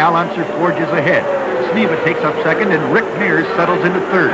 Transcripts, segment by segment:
Al Unser forges ahead. Sneva takes up second, and Rick Mears settles into third.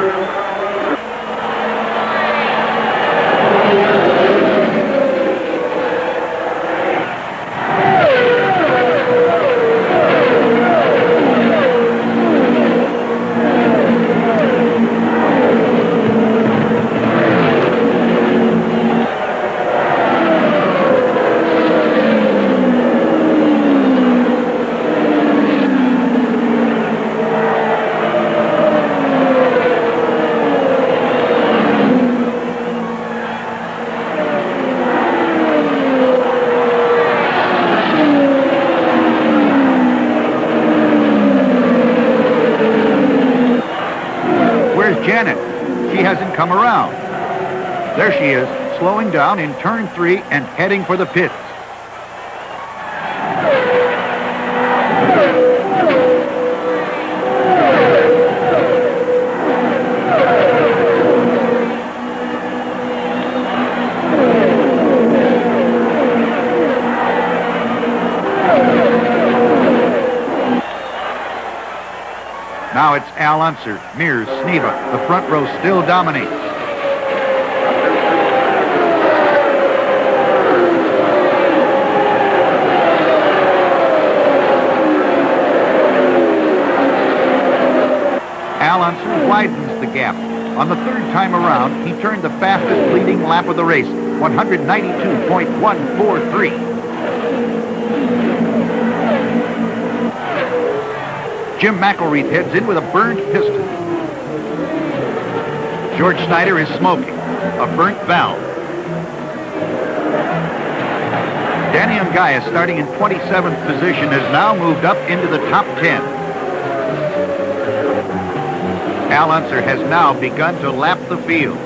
Janet. She hasn't come around. There she is, slowing down in turn 3 and heading for the pits. Now it's Al Unser, Mears, Sneva. The front row still dominates. Al Unser widens the gap. On the third time around, he turned the fastest leading lap of the race, 192.143. Jim McElreath heads in with a burned piston. George Snyder is smoking, a burnt valve. Danny Ungaius, starting in 27th position, has now moved up into the top 10. Al Unser has now begun to lap the field.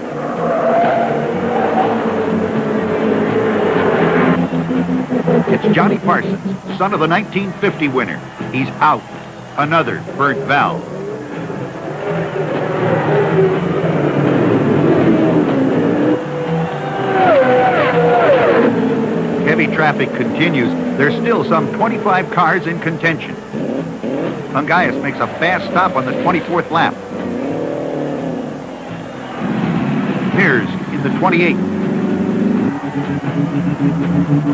It's Johnny Parsons, son of the 1950 winner. He's out. Another burnt valve. Heavy traffic continues. There's still some 25 cars in contention. Ungaius makes a fast stop on the 24th lap. Mears in the 28th.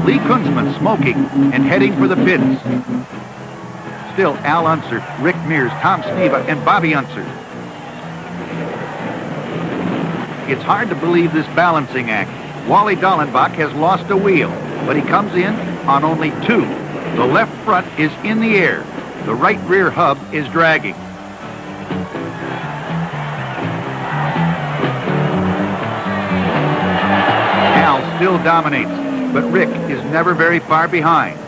Lee Kunzman smoking and heading for the pits. Still Al Unser, Rick Mears, Tom Sneva, and Bobby Unser. It's hard to believe this balancing act. Wally Dallenbach has lost a wheel, but he comes in on only 2. The left front is in the air. The right rear hub is dragging. Al still dominates, but Rick is never very far behind.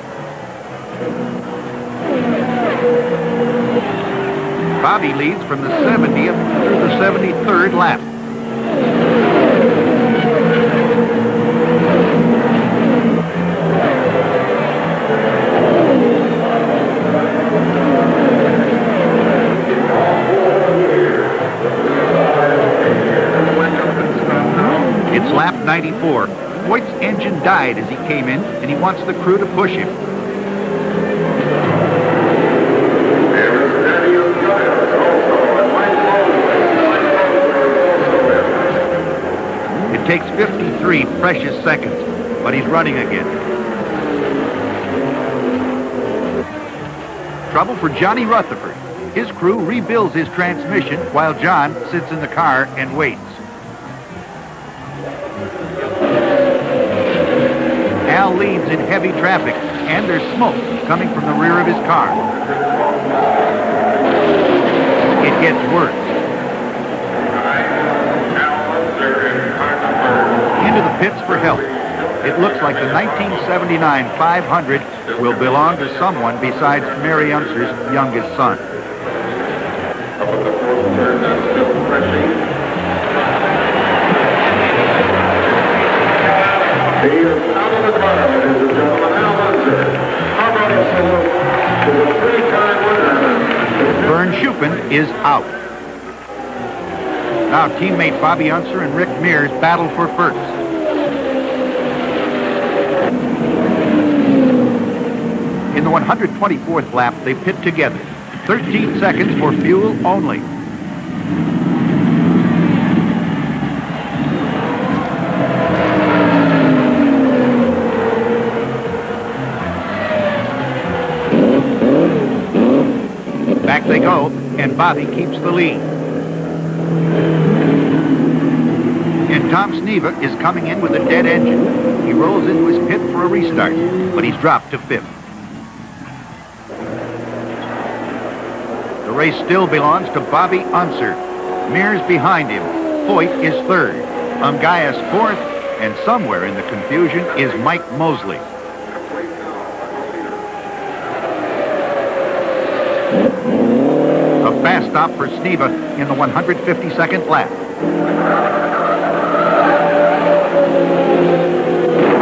Bobby leads from the 70th through the 73rd lap. It's lap 94. Voigt's engine died as he came in, and he wants the crew to push him. It takes 53 precious seconds, but he's running again. Trouble for Johnny Rutherford. His crew rebuilds his transmission while John sits in the car and waits. Al leads in heavy traffic, and there's smoke coming from the rear of his car. It gets worse. Into the pits for help. It looks like the 1979 500 will belong to someone besides Mary Unser's youngest son. Vern Schuppen is out. Now teammate Bobby Unser and Rick Mears battle for first. In the 124th lap, they pit together. 13 seconds for fuel only. Back they go, and Bobby keeps the lead. And Tom Sneva is coming in with a dead engine. He rolls into his pit for a restart, but he's dropped to 5th. The race still belongs to Bobby Unser. Mears behind him. Foyt is 3rd. Ungaius 4th, and somewhere in the confusion is Mike Mosley. A fast stop for Sneva in the 152nd lap.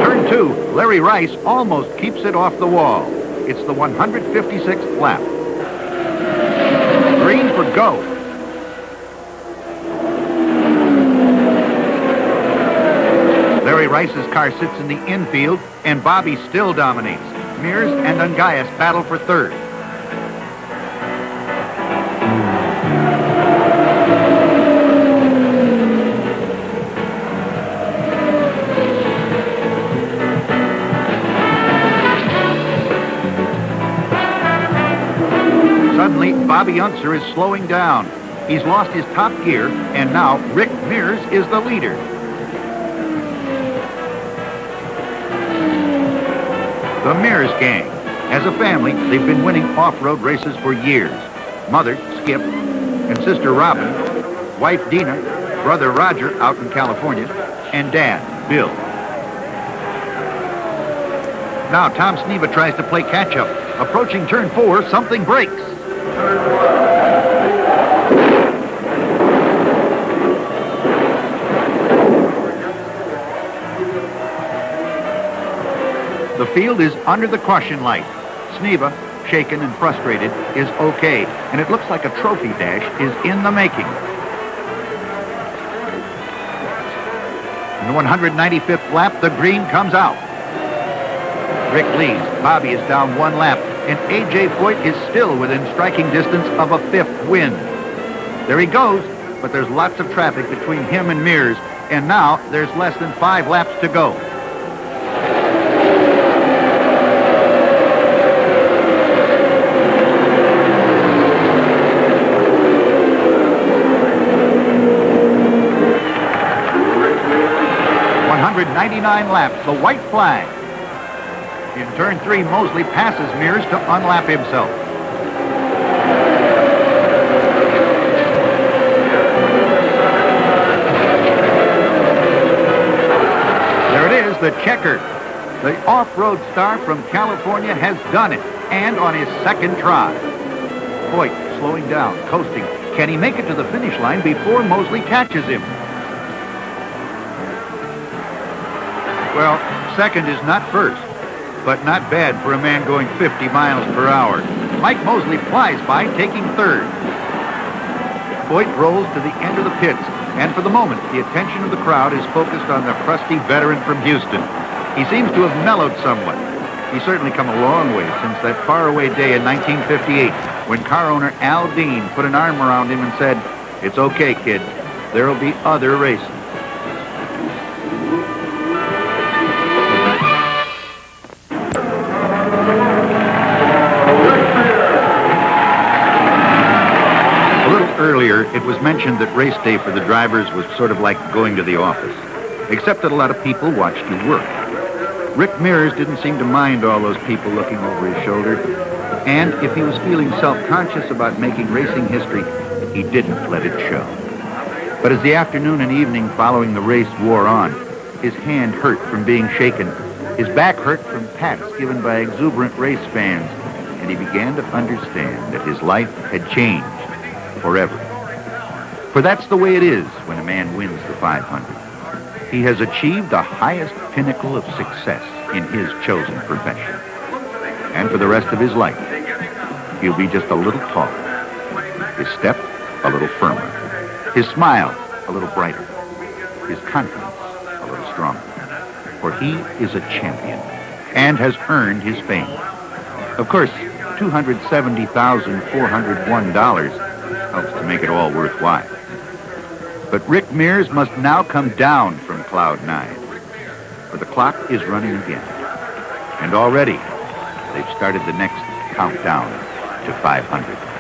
Turn 2, Larry Rice almost keeps it off the wall. It's the 156th lap. Green for go. Larry Rice's car sits in the infield, and Bobby still dominates. Mears and Ungaius battle for 3rd. Suddenly, Bobby Unser is slowing down. He's lost his top gear, and now Rick Mears is the leader. The Mears gang. As a family, they've been winning off-road races for years. Mother, Skip, and sister Robin, wife Dina, brother Roger out in California, and dad, Bill. Now Tom Sneva tries to play catch-up. Approaching turn 4, something breaks. The field is under the caution light. Sneva, shaken and frustrated, is okay, and it looks like a trophy dash is in the making. In the 195th lap, the green comes out. Rick leads. Bobby is down 1 lap, and A.J. Foyt is still within striking distance of a 5th win. There he goes, but there's lots of traffic between him and Mears, and now there's less than 5 laps to go. .99 laps, the white flag. In turn 3, Mosley passes Mears to unlap himself. There it is, the checker. The off-road star from California has done it, and on his 2nd try. Foyt slowing down, coasting. Can he make it to the finish line before Mosley catches him? Well, 2nd is not 1st, but not bad for a man going 50 miles per hour. Mike Mosley flies by, taking 3rd. Foyt rolls to the end of the pits, and for the moment, the attention of the crowd is focused on the crusty veteran from Houston. He seems to have mellowed somewhat. He's certainly come a long way since that faraway day in 1958, when car owner Al Dean put an arm around him and said, "It's okay, kid. There'll be other races." Earlier, it was mentioned that race day for the drivers was sort of like going to the office, except that a lot of people watched you work. Rick Mears didn't seem to mind all those people looking over his shoulder, and if he was feeling self-conscious about making racing history, he didn't let it show. But as the afternoon and evening following the race wore on, his hand hurt from being shaken, his back hurt from pats given by exuberant race fans, and he began to understand that his life had changed forever. For that's the way it is when a man wins the 500. He has achieved the highest pinnacle of success in his chosen profession. And for the rest of his life, he'll be just a little taller, his step a little firmer, his smile a little brighter, his confidence a little stronger. For he is a champion and has earned his fame. Of course, $270,401 helps to make it all worthwhile. But Rick Mears must now come down from Cloud 9, for the clock is running again. And already, they've started the next countdown to 500.